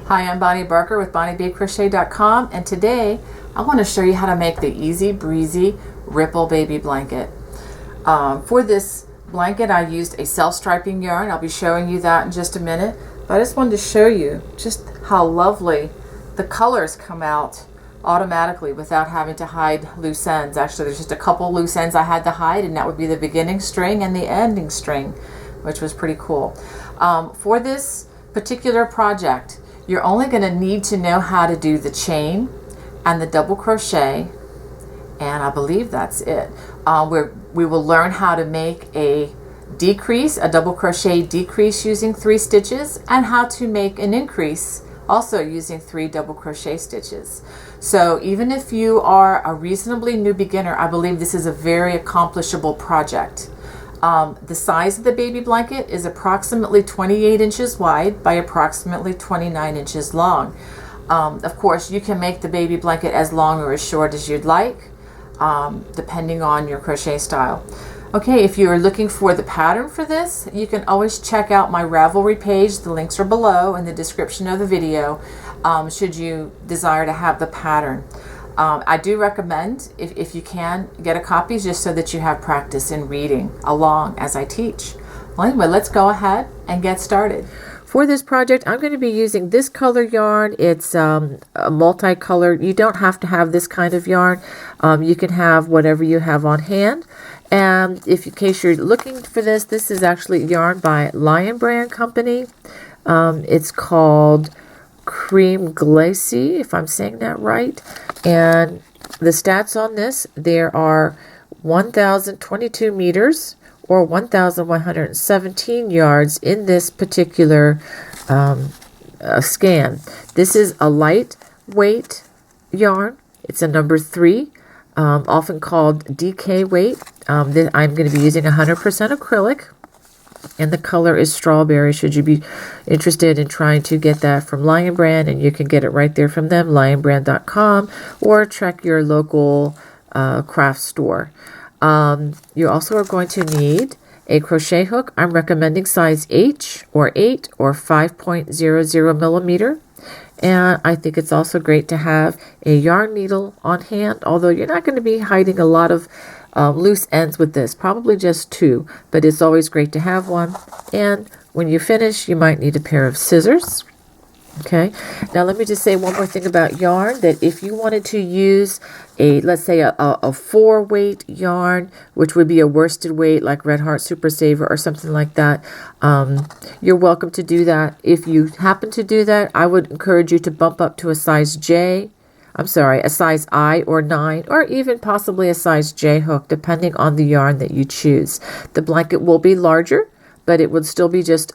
Hi, I'm Bonnie Barker with BonnieBCrochet.com, and today I want to show you how to make the easy breezy ripple baby blanket. For this blanket I used a self-striping yarn. I'll be showing you that in just a minute, but I just wanted to show you just how lovely the colors come out automatically without having to hide loose ends. Actually, there's just a couple loose ends I had to hide, and that would be the beginning string and the ending string, which was pretty cool. For this particular project, you're only going to need to know how to do the chain and the double crochet, and I believe that's it. We will learn how to make a decrease, a double crochet decrease using 3 stitches, and how to make an increase also using 3 double crochet stitches. So even if you are a reasonably new beginner, I believe this is a very accomplishable project. The size of the baby blanket is approximately 28 inches wide by approximately 29 inches long. Of course, you can make the baby blanket as long or as short as you'd like, depending on your crochet style. Okay, if you are looking for the pattern for this, you can always check out my Ravelry page. The links are below in the description of the video, should you desire to have the pattern. I do recommend, if you can, get a copy just so that you have practice in reading along as I teach. Well, anyway, let's go ahead and get started. For this project, I'm going to be using this color yarn. It's a multicolored. You don't have to have this kind of yarn. You can have whatever you have on hand. And in case you're looking for this, this is actually yarn by Lion Brand Company. It's called Cream Glace, if I'm saying that right. And the stats on this, there are 1,022 meters or 1,117 yards in this particular scan. This is a lightweight yarn. It's a number 3, often called DK weight. I'm going to be using 100% acrylic. And the color is strawberry, should you be interested in trying to get that from Lion Brand, and you can get it right there from them, lionbrand.com, or check your local craft store. You also are going to need a crochet hook. I'm recommending size H or 8 or 5.00 millimeter. And I think it's also great to have a yarn needle on hand, although you're not going to be hiding a lot of loose ends with this, probably just 2, but it's always great to have one. And when you finish, you might need a pair of scissors. Okay, now let me just say one more thing about yarn, that if you wanted to use let's say a 4 weight yarn, which would be a worsted weight like Red Heart Super Saver or something like that, you're welcome to do that. If you happen to do that, I would encourage you to bump up to a size a size I or 9, or even possibly a size J hook, depending on the yarn that you choose. The blanket will be larger, but it would still be just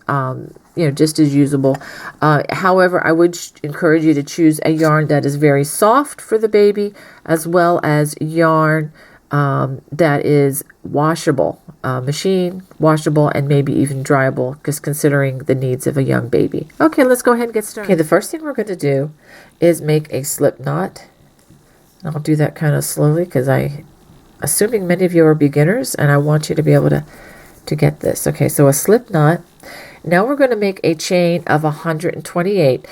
just as usable. However, I would encourage you to choose a yarn that is very soft for the baby, as well as yarn that is washable, machine washable, and maybe even dryable, because considering the needs of a young baby. Okay, let's go ahead and get started. Okay, the first thing we're going to do is make a slip knot. I'll do that kind of slowly because assuming many of you are beginners, and I want you to be able to get this. Okay, so a slip knot. Now we're going to make a chain of 128.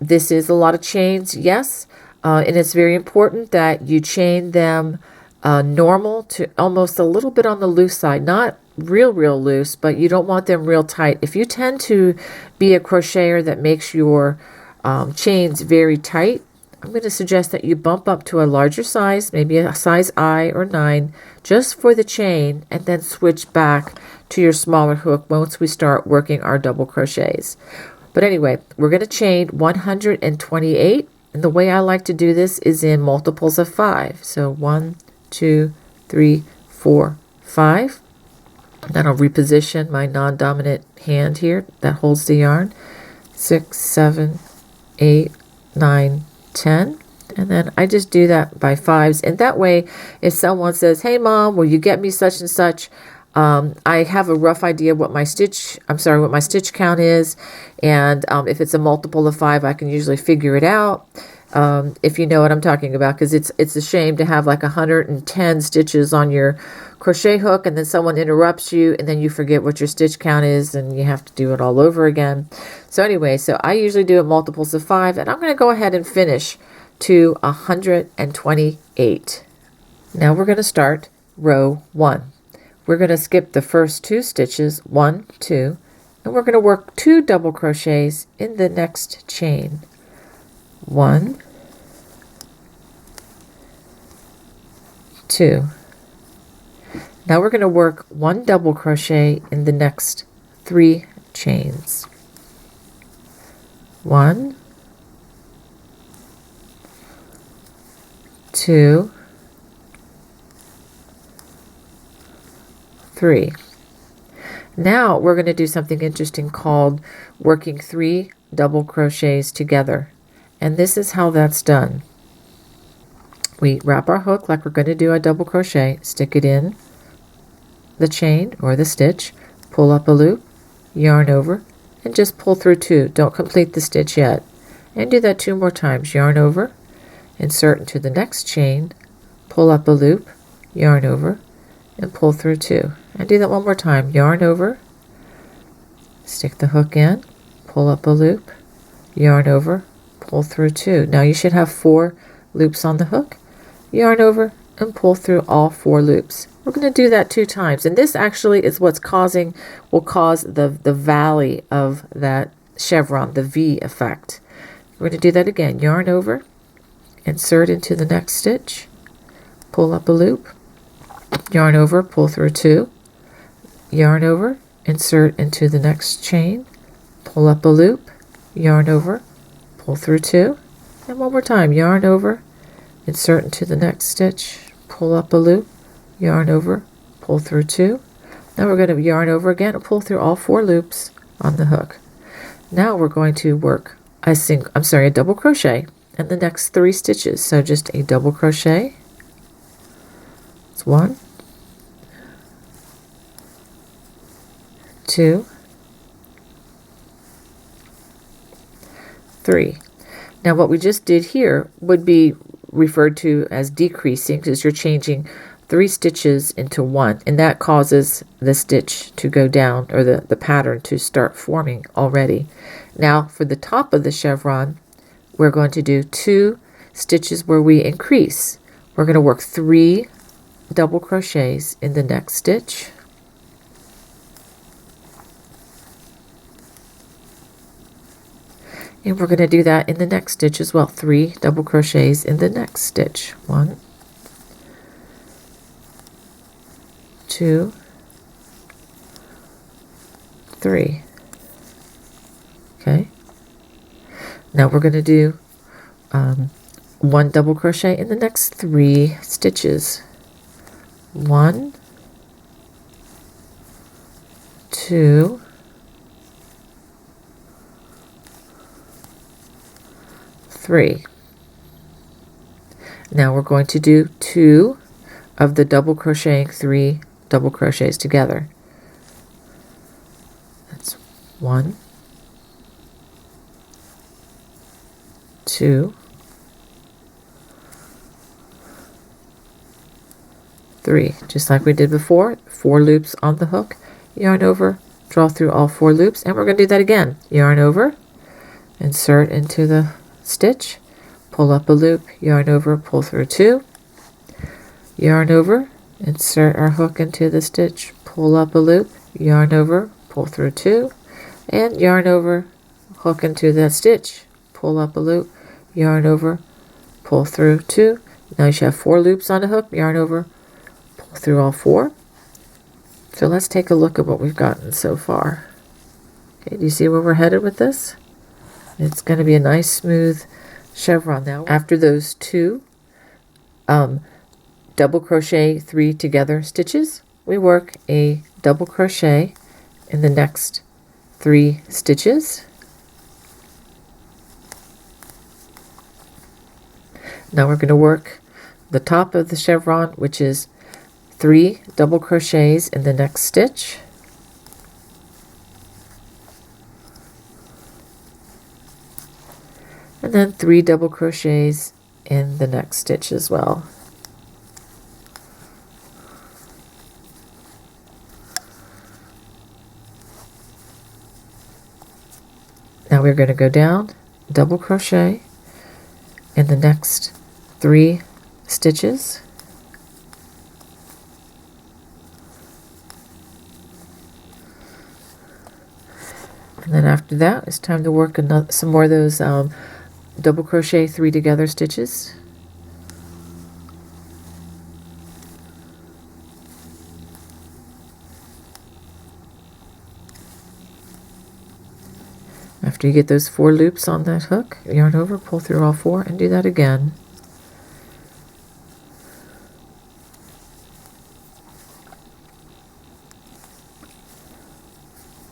This is a lot of chains, yes, and it's very important that you chain them normal to almost a little bit on the loose side, not real loose, but you don't want them real tight. If you tend to be a crocheter that makes your chains very tight, I'm going to suggest that you bump up to a larger size, maybe a size I or 9, just for the chain, and then switch back to your smaller hook once we start working our double crochets. But anyway, we're going to chain 128, and the way I like to do this is in multiples of 5. So 1, 2, 3, 4, 5. Then I'll reposition my non-dominant hand here that holds the yarn. 6, 7, 8, 9, 10, and then I just do that by 5s, and that way if someone says, "Hey mom, will you get me such and such?" I have a rough idea what my stitch count is, and if it's a multiple of 5, I can usually figure it out. If you know what I'm talking about, because it's a shame to have like 110 stitches on your crochet hook and then someone interrupts you and then you forget what your stitch count is and you have to do it all over again. So anyway, so I usually do it multiples of 5, and I'm going to go ahead and finish to 128. Now we're going to start row 1. We're going to skip the first 2 stitches, 1, 2, and we're going to work 2 double crochets in the next chain. 1, 2. Now we're going to work 1 double crochet in the next 3 chains. 1, 2, 3. Now we're going to do something interesting called working 3 double crochets together. And this is how that's done. We wrap our hook like we're going to do a double crochet, stick it in the chain or the stitch, pull up a loop, yarn over, and just pull through 2. Don't complete the stitch yet. And do that 2 more times. Yarn over, insert into the next chain, pull up a loop, yarn over, and pull through 2. And do that 1 more time. Yarn over, stick the hook in, pull up a loop, yarn over, pull through 2. Now you should have 4 loops on the hook. Yarn over and pull through all 4 loops. We're going to do that 2 times, and this actually is what's will cause the valley of that chevron, the V effect. We're going to do that again. Yarn over, insert into the next stitch, pull up a loop, yarn over, pull through 2, yarn over, insert into the next chain, pull up a loop, yarn over, pull through 2, and 1 more time. Yarn over, insert into the next stitch, pull up a loop, yarn over, pull through 2. Now we're going to yarn over again and pull through all 4 loops on the hook. Now we're going to work a double crochet in the next 3 stitches. So just a double crochet. It's 1, 2, 3. Now what we just did here would be referred to as decreasing, because you're changing 3 stitches into 1, and that causes the stitch to go down, or the pattern to start forming already. Now for the top of the chevron, we're going to do 2 stitches where we increase. We're going to work 3 double crochets in the next stitch. And we're going to do that in the next stitch as well. 3 double crochets in the next stitch. 1, 2, 3. Okay. Now we're going to do 1 double crochet in the next 3 stitches. 1, 2, 3. Now we're going to do 2 of the double crocheting 3 double crochets together. That's 1, 2, 3. Just like we did before, 4 loops on the hook, yarn over, draw through all 4 loops, and we're going to do that again. Yarn over, insert into the stitch, pull up a loop, yarn over, pull through 2, yarn over, insert our hook into the stitch, pull up a loop, yarn over, pull through 2, and yarn over, hook into that stitch, pull up a loop, yarn over, pull through 2. Now you should have 4 loops on the hook, yarn over, pull through all 4. So let's take a look at what we've gotten so far. Okay, do you see where we're headed with this? It's going to be a nice smooth chevron now. After those 2 double crochet 3 together stitches, we work a double crochet in the next 3 stitches. Now we're going to work the top of the chevron, which is 3 double crochets in the next stitch. And then 3 double crochets in the next stitch as well. Now we're going to go down, double crochet in the next 3 stitches. And then after that, it's time to work some more of those double crochet 3 together stitches. After you get those 4 loops on that hook, yarn over, pull through all 4, and do that again.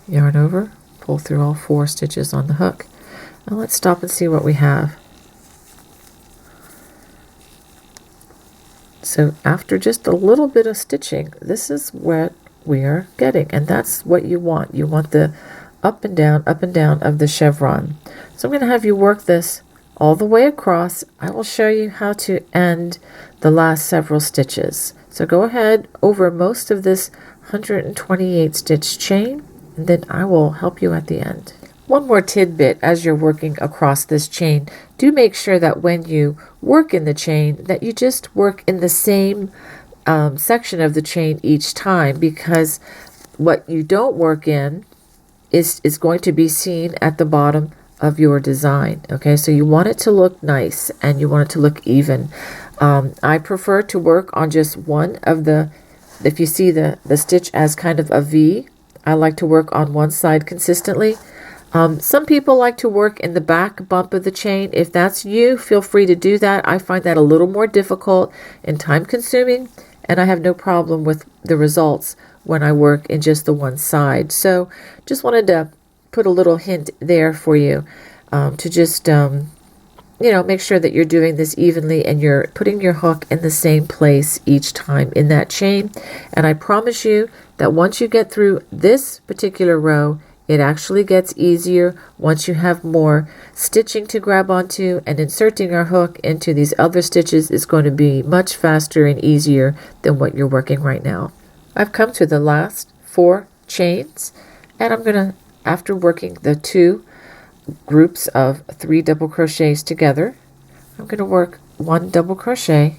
Yarn over, pull through all 4 stitches on the hook. Now let's stop and see what we have. So after just a little bit of stitching, this is what we are getting, and that's what you want. You want the up and down of the chevron. So I'm going to have you work this all the way across. I will show you how to end the last several stitches. So go ahead over most of this 128 stitch chain, and then I will help you at the end. One more tidbit as you're working across this chain, do make sure that when you work in the chain that you just work in the same section of the chain each time, because what you don't work in is going to be seen at the bottom of your design. Okay, so you want it to look nice and you want it to look even. I prefer to work on just one of the, if you see the stitch as kind of a V, I like to work on one side consistently. Some people like to work in the back bump of the chain. If that's you, feel free to do that. I find that a little more difficult and time consuming, and I have no problem with the results when I work in just the one side. So just wanted to put a little hint there for you to just make sure that you're doing this evenly and you're putting your hook in the same place each time in that chain. And I promise you that once you get through this particular row, it actually gets easier once you have more stitching to grab onto, and inserting our hook into these other stitches is going to be much faster and easier than what you're working right now. I've come to the last 4 chains, and I'm going to, after working the 2 groups of 3 double crochets together, I'm going to work 1 double crochet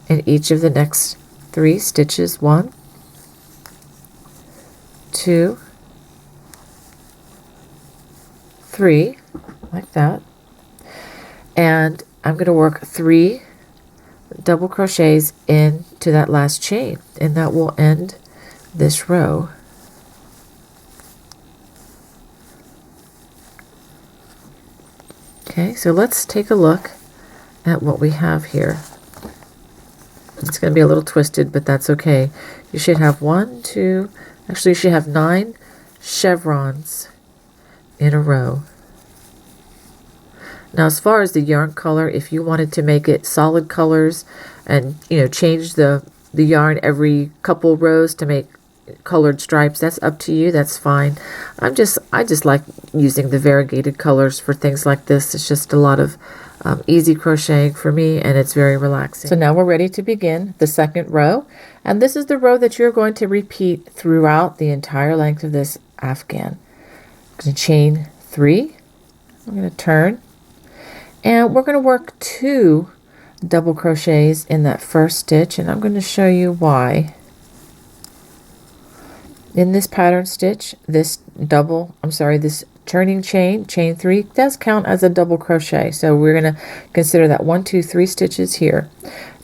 in each of the next 3 stitches. 1, 2, 3, like that, and I'm going to work 3 double crochets into that last chain, and that will end this row. Okay, so let's take a look at what we have here. It's going to be a little twisted, but that's okay. You should have 1, 2, actually you should have 9 chevrons in a row. Now, as far as the yarn color, if you wanted to make it solid colors and change the yarn every couple rows to make colored stripes, that's up to you. That's fine. I just like using the variegated colors for things like this. It's just a lot of easy crocheting for me, and it's very relaxing. So now we're ready to begin the second row, and this is the row that you're going to repeat throughout the entire length of this afghan. I'm going to chain 3. I'm going to turn, and we're going to work 2 double crochets in that first stitch, and I'm going to show you why. In this pattern stitch, this turning chain 3 does count as a double crochet, so we're going to consider that 1, 2, 3 stitches here.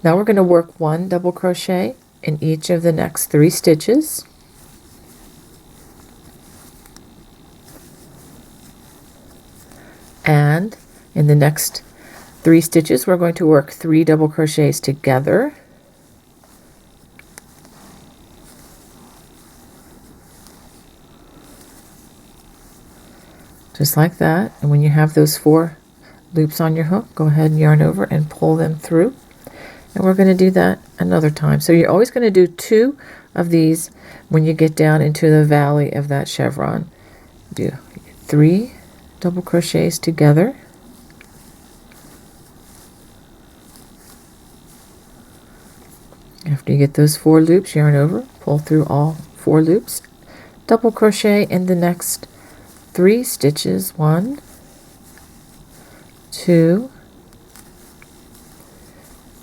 Now we're going to work 1 double crochet in each of the next 3 stitches. And in the next 3 stitches, we're going to work 3 double crochets together. Just like that. And when you have those 4 loops on your hook, go ahead and yarn over and pull them through. And we're going to do that another time. So you're always going to do 2 of these when you get down into the valley of that chevron. Do 3 double crochets together. After you get those 4 loops, yarn over, pull through all 4 loops, double crochet in the next 3 stitches, 1, 2,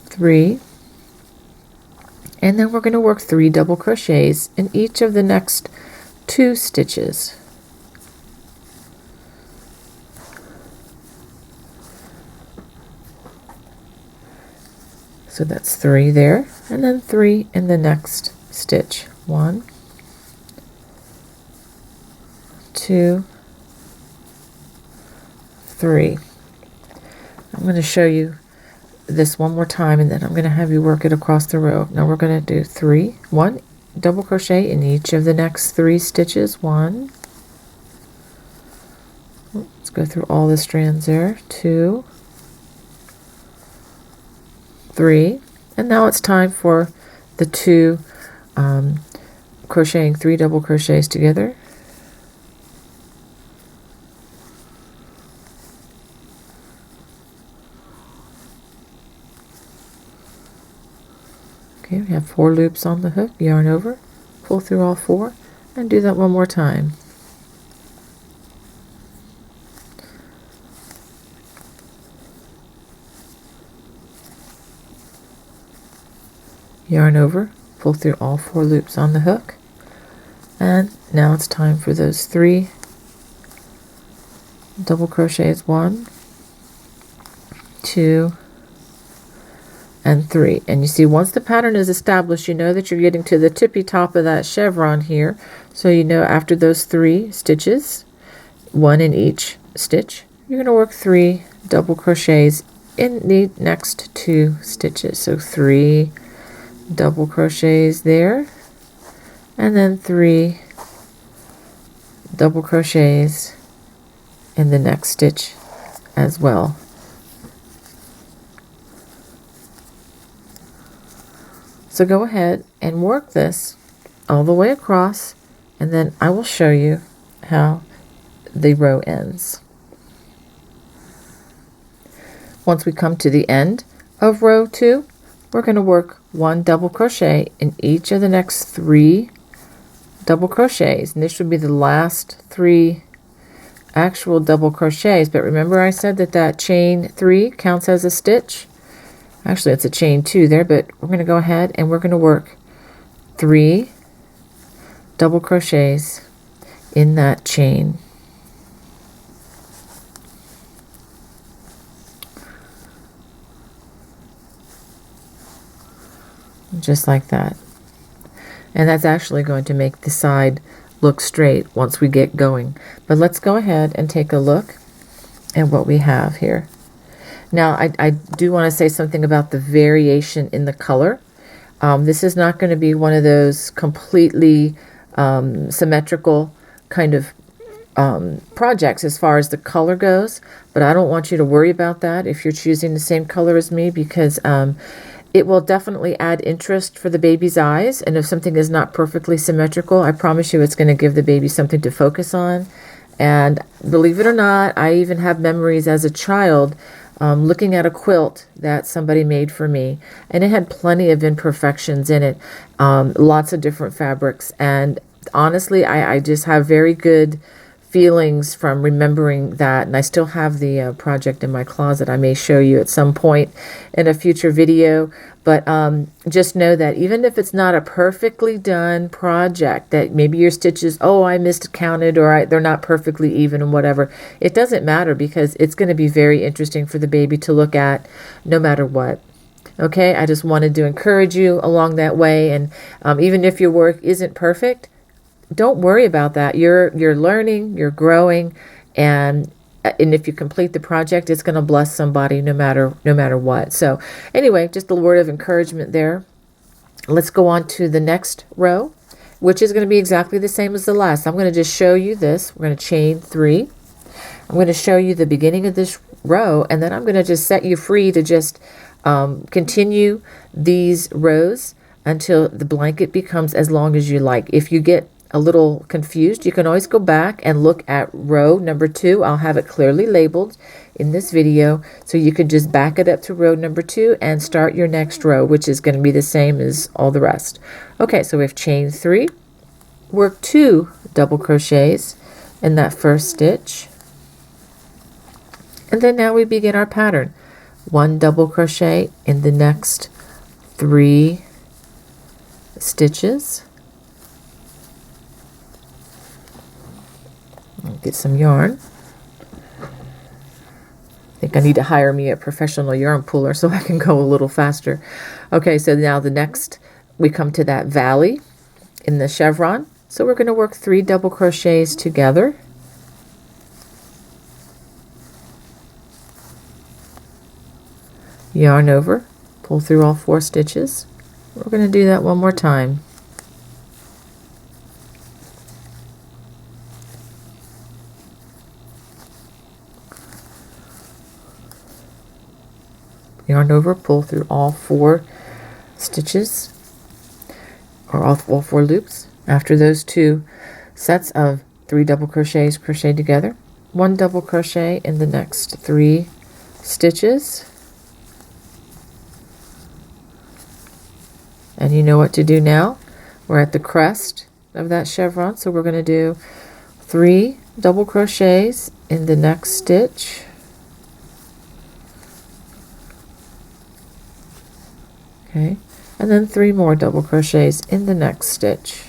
3, and then we're going to work 3 double crochets in each of the next 2 stitches. So that's 3 there, and then 3 in the next stitch. 1, 2, 3. I'm going to show you this one more time, and then I'm going to have you work it across the row. Now we're going to do 1 double crochet in each of the next 3 stitches. 1, let's go through all the strands there. 2, 3, and now it's time for the 2 crocheting 3 double crochets together. Okay, we have 4 loops on the hook, yarn over, pull through all 4, and do that one more time. Yarn over, pull through all 4 loops on the hook, and now it's time for those 3 double crochets. 1, 2, and 3. And you see, once the pattern is established, you know that you're getting to the tippy top of that chevron here. So you know after those 3 stitches, 1 in each stitch, you're going to work 3 double crochets in the next 2 stitches. So 3 double crochets there, and then 3 double crochets in the next stitch as well. So go ahead and work this all the way across, and then I will show you how the row ends. Once we come to the end of row 2, we're going to work 1 double crochet in each of the next 3 double crochets, and this should be the last 3 actual double crochets. But remember, I said that chain 3 counts as a stitch. Actually, it's a chain 2 there, but we're going to go ahead and we're going to work 3 double crochets in that chain. Just like that. And that's actually going to make the side look straight once we get going. But let's go ahead and take a look at what we have here. Now, I do want to say something about the variation in the color. This is not going to be one of those completely symmetrical kind of projects as far as the color goes, but I don't want you to worry about that if you're choosing the same color as me, because it will definitely add interest for the baby's eyes, and if something is not perfectly symmetrical, I promise you it's going to give the baby something to focus on. And believe it or not, I even have memories as a child looking at a quilt that somebody made for me, and it had plenty of imperfections in it, lots of different fabrics, and honestly I just have very good feelings from remembering that, and I still have the project in my closet. I may show you at some point in a future video, but just know that even if it's not a perfectly done project, that maybe your stitches, oh, I miscounted, or they're not perfectly even and whatever, it doesn't matter, because it's going to be very interesting for the baby to look at no matter what. Okay, I just wanted to encourage you along that way, and even if your work isn't perfect, don't worry about that. You're learning, you're growing, and if you complete the project, it's going to bless somebody no matter what. So anyway, just a word of encouragement there. Let's go on to the next row, which is going to be exactly the same as the last. I'm going to just show you this. We're going to chain 3. I'm going to show you the beginning of this row, and then I'm going to just set you free to just continue these rows until the blanket becomes as long as you like. If you get a little confused, you can always go back and look at row number 2. I'll have it clearly labeled in this video, so you could just back it up to row number 2 and start your next row, which is going to be the same as all the rest. Okay, so we have chain 3, work 2 double crochets in that first stitch. And then now we begin our pattern. 1 double crochet in the next 3 stitches. I'll get some yarn. I think I need to hire me a professional yarn puller so I can go a little faster. Okay, so now the next, we come to that valley in the chevron. So we're going to work 3 double crochets together. Yarn over, pull through all 4 stitches. We're going to do that one more time. Yarn over, pull through all 4 stitches, or all 4 loops. After those 2 sets of 3 double crochets, crochet together. 1 double crochet in the next 3 stitches. And you know what to do now. We're at the crest of that chevron, so we're going to do 3 double crochets in the next stitch. Okay, and then 3 more double crochets in the next stitch.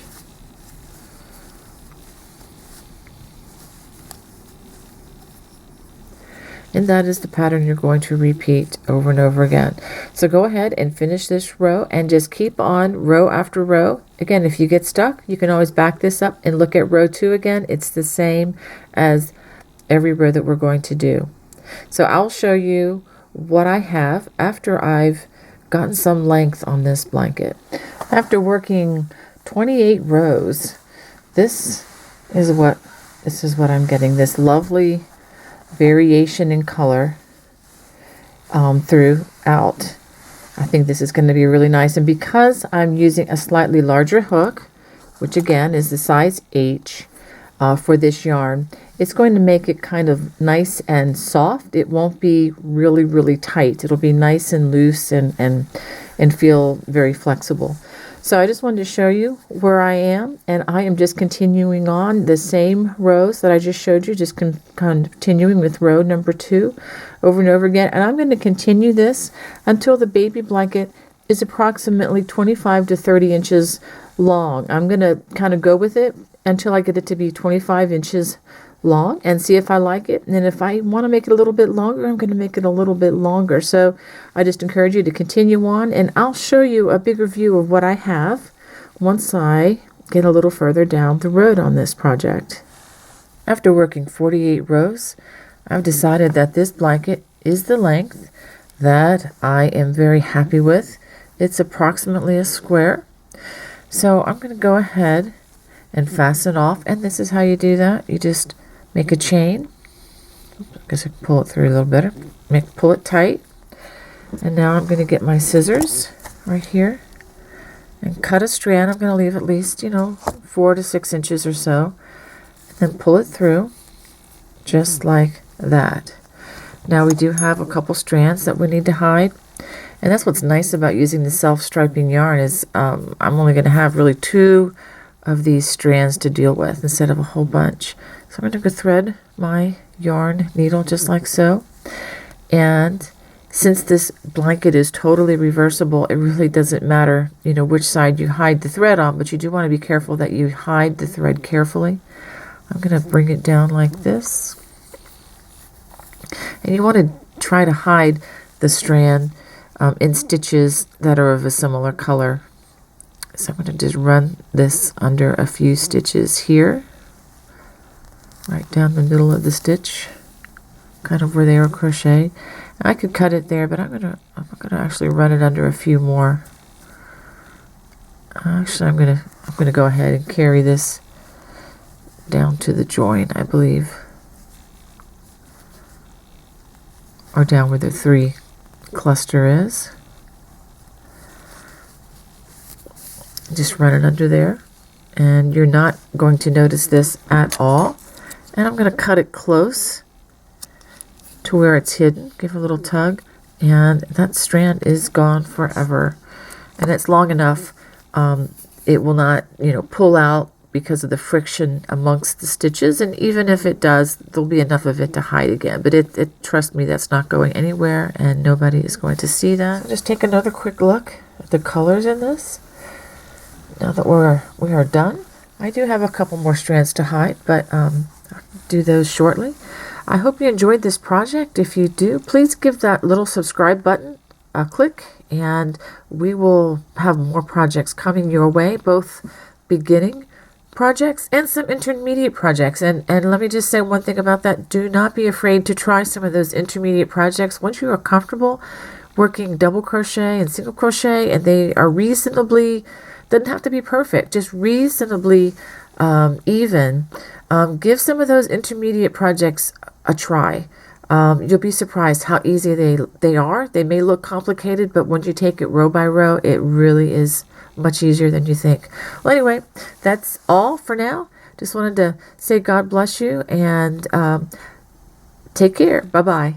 And that is the pattern you're going to repeat over and over again. So go ahead and finish this row and just keep on row after row. Again, if you get stuck, you can always back this up and look at row 2 again. It's the same as every row that we're going to do. So I'll show you what I have after I've gotten some length on this blanket. After working 28 rows, this is what I'm getting, this lovely variation in color throughout. I think this is going to be really nice, and because I'm using a slightly larger hook, which again is the size H for this yarn, it's going to make it kind of nice and soft. It won't be really tight. It'll be nice and loose and feel very flexible. So I just wanted to show you where I am, and I am just continuing on the same rows that I just showed you, just continuing with row number 2 over and over again. And I'm going to continue this until the baby blanket is approximately 25 to 30 inches long. I'm going to kind of go with it until I get it to be 25 inches long and see if I like it. And then if I want to make it a little bit longer, I'm going to make it a little bit longer. So I just encourage you to continue on, and I'll show you a bigger view of what I have once I get a little further down the road on this project. After working 48 rows, I've decided that this blanket is the length that I am very happy with. It's approximately a square. So I'm going to go ahead and fasten off, and this is how you do that. You just make a chain. I guess I can pull it through a little better. Pull it tight. And now I'm going to get my scissors right here and cut a strand. I'm going to leave at least, 4 to 6 inches or so. And then pull it through just like that. Now we do have a couple strands that we need to hide. And that's what's nice about using the self-striping yarn is I'm only going to have really 2 of these strands to deal with instead of a whole bunch. So I'm going to go thread my yarn needle just like so. And since this blanket is totally reversible, it really doesn't matter, which side you hide the thread on, but you do want to be careful that you hide the thread carefully. I'm going to bring it down like this. And you want to try to hide the strand in stitches that are of a similar color. So I'm going to just run this under a few stitches here, right down the middle of the stitch, kind of where they are crocheted. I could cut it there, but I'm gonna actually run it under a few more. Actually, I'm gonna go ahead and carry this down to the join, I believe, or down where the 3 cluster is. Just run it under there, and you're not going to notice this at all. And I'm going to cut it close to where it's hidden. Give a little tug, and that strand is gone forever. And it's long enough, it will not, pull out because of the friction amongst the stitches, and even if it does, there'll be enough of it to hide again, but trust me, that's not going anywhere and nobody is going to see that. So just take another quick look at the colors in this. Now that we are done, I do have a couple more strands to hide, but I'll do those shortly. I hope you enjoyed this project. If you do, please give that little subscribe button a click, and we will have more projects coming your way, both beginning projects and some intermediate projects. And let me just say one thing about that. Do not be afraid to try some of those intermediate projects. Once you are comfortable working double crochet and single crochet, and they are reasonably, doesn't have to be perfect, just reasonably even, give some of those intermediate projects a try. You'll be surprised how easy they are. They may look complicated, but when you take it row by row, it really is much easier than you think. Well, anyway, that's all for now. Just wanted to say God bless you, and take care. Bye-bye.